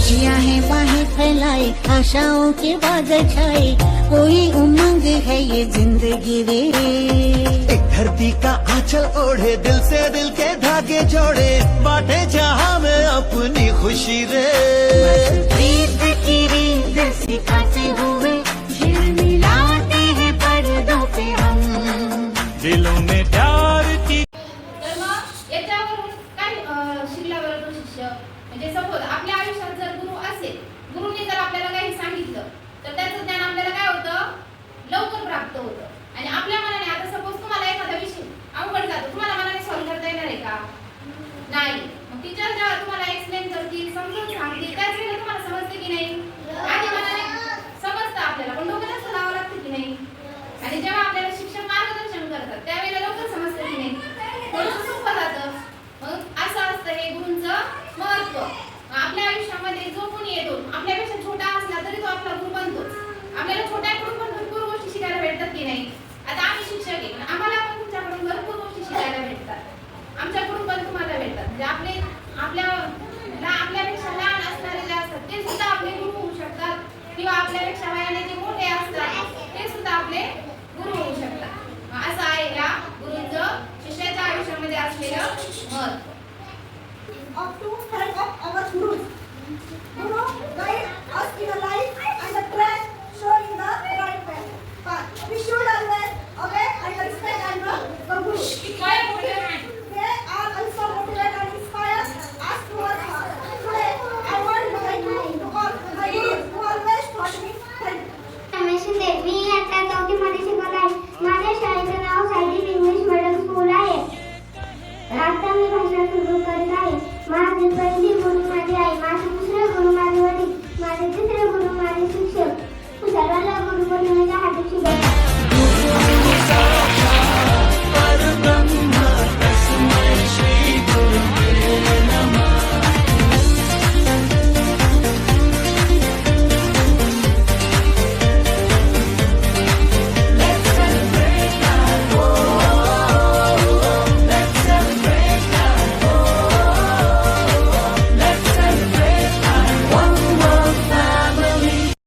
खुशियाँ हैं बाहें फैलाए, आशाओं के बादल छाए, कोई उमंग है ये जिंदगी रे। एक धरती का आंचल ओढ़े, दिल से दिल के धागे जोड़े, बांटे जहां में अपनी खुशी रे। प्रीत की रीत सिखाते हुए झिलमिलाते हैं पर्दों पे हम, दिलों में प्यार की। तर मग याच्यावरून काय शिकला बरं तो शिक्षक? म्हणजे सपोज आपल्या आयुष्यात जर गुरु असेल, गुरुने जर आपल्याला काही सांगितलं तर त्याचं ज्ञान आपल्याला काय होतं, लवकर प्राप्त होतं. आणि आपल्या मनाने आता सपोज तुम्हाला एखादा विषय अवघड जातो, तुम्हाला मनाने सॉल्व्ह करता येणार आहे का? नाही. मग टीचर जेव्हा तुम्हाला एक्सप्लेन करतील, समजून सांगतील, त्याच वेळेला तुम्हाला समजते की नाही? आधी मनाने समजतं आपल्याला, पण डोक्याला असं लावावं लागतं की नाही? आणि जेव्हा आपल्याला शिक्षक मार्गदर्शन करतात त्यावेळेला लवकर समजतं की नाही? थोडंसं सोपं जातं. मग असं असतं हे गुरूंचं महत्त्व. आपल्या आयुष्यामध्ये जो कोणी येतो, आपल्यापेक्षा छोटा असला तरी तो आपला गुरु बनतोच. आपल्याला छोट्याकडून पण भरपूर गोष्टी शिकायला भेटतात की नाही? आता आम्ही शिक्षक आहे, पण आम्हाला पण तुमच्याकडून भरपूर गोष्टी शिकायला भेटतात. आमच्याकडून पण तुम्हाला भेटतात. म्हणजे आपल्यापेक्षा लहान असणारे जे असतात ते सुद्धा आपले गुरु होऊ शकतात, किंवा आपल्यापेक्षा वयाने जे मोठे असतात ते सुद्धा आपले गुरु होऊ शकतात. असं आहे या गुरूंचं शिष्याच्या आयुष्यामध्ये असलेलं महत्त्व. Of to help of our gurus. Guru guide us in a life and the track showing the right path. We should always obey and respect our guru. They are also motivate and inspire us towards us. Today, I want to thank you to all my gurus who always taught me help. मी आता चौथीमध्ये शिकत आहे. माझ्या शाळेचं नाव सायटिक English middle school आहे. आता मी भाषण सुरू करत आहे. माझे पहिले गुरु माझे आई, माझे दुसरे गुरु माझे वडील, माझे तिसरे गुरु माझे शिक्षक. सर्वांना गुरु बनवण्याच्या हार्दिक शुभेच्छा.